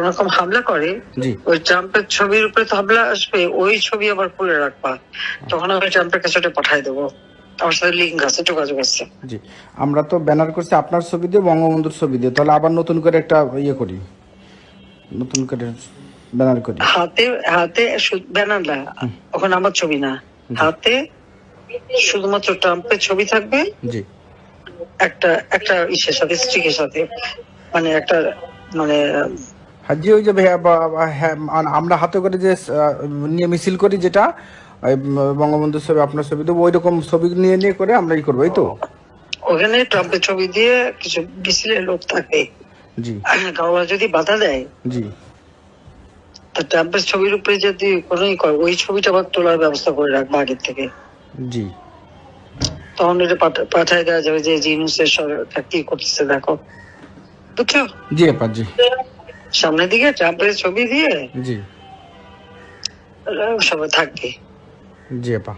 রকম হামলা করে, জি ওই ট্রাম্পের ছবির উপরে তো হামলা আসবে, ওই ছবি আবার খুলে রাখবা, তখন আমি ট্রাম্পের কাছে ওটা পাঠাই দেবো। আমার সাথে লিঙ্ক আছে, যোগাযোগ আছে। জি, আমরা তো ব্যানার করছি আপনার ছবি দিয়ে, বঙ্গবন্ধুর ছবি দিয়ে, তাহলে আবার নতুন করে একটা ইয়ে করি, নতুন করে ব্যানার করি। হাতে হাতে ব্যানার না, ওখানে আমার ছবি না, জি হাতে শুধুমাত্র ট্রাম্পের ছবি থাকবে, জি একটা একটা ইসের সাথে, স্টিকের সাথে, মানে একটা, মানে হাজি ওই যে হ্যাঁ, আমরা হাতে করে যে নিয়ে মিছিল করি, যেটা ওই বঙ্গবন্ধুর ছবি আপনার ছবি দেবো, ওই রকম ছবি নিয়ে নিয়ে করে আমরা ই করবো, এই তো। ওখানে ট্রাম্পের ছবি দিয়ে কিছু মিছিলের লোক থাকে, জি কারোরা যদি বাধা দেয়, জি তা ট্রাম্পের ছবির উপরে যদি কোনো ওই ছবিটা আবার তোলার ব্যবস্থা করে রাখবো আগের থেকে। জি তখন এটা পাঠায় দেওয়া যাবে যে জিনুসের সরকার কি করতেছে দেখো, বুঝছো? জি আপা জি সামনের দিকে ট্রাম্পের ছবি দিয়ে জি সবাই থাকবে, জি আপা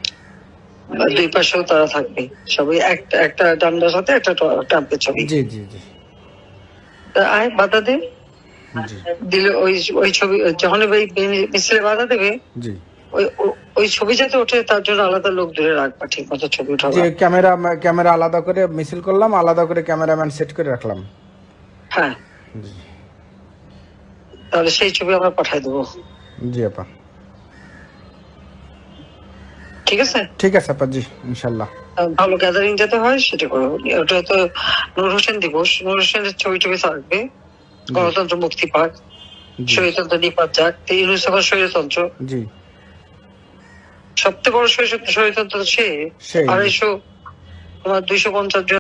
দুই পাশেও তারা থাকবে, সবাই একটা একটা ডান্ডার সাথে একটা ট্রাম্পের ছবি। জি জি জি তা আয় বাধা দে, জি দিলে ওই ওই ছবি যখন ওই মিছিলে বাধা দেবে, জি ওই ওই ছবি যাতে ওঠে তার জন্য আলাদা লোক ধরে রাখবা, ঠিক মতো ছবি উঠাবা। যে ক্যামেরা আলাদা করে মিছিল করলাম, আলাদা করে ক্যামেরাম্যান সেট করে রাখলাম। হ্যাঁ, জি তাহলে সেই ছবি আমরা পাঠাই দেবো। জি আপা ঠিক আছে, ঠিক আছে আপা জি, ইনশাল্লাহ। ভালো গ্যাদারিং যাতে হয় সেটা করো। ওটা তো নূর হোসেন দিবস, নূর হোসেনের ছবি টবি থাকবে, গণতন্ত্র মুক্তি পাক, জি স্বৈরতন্ত্র নিপাত যাক, ইউনুস আবার স্বৈরতন্ত্র, জি সবচেয়ে বড় স্বৈরতন্ত্র সে। সেই 250 তোমার 250 জন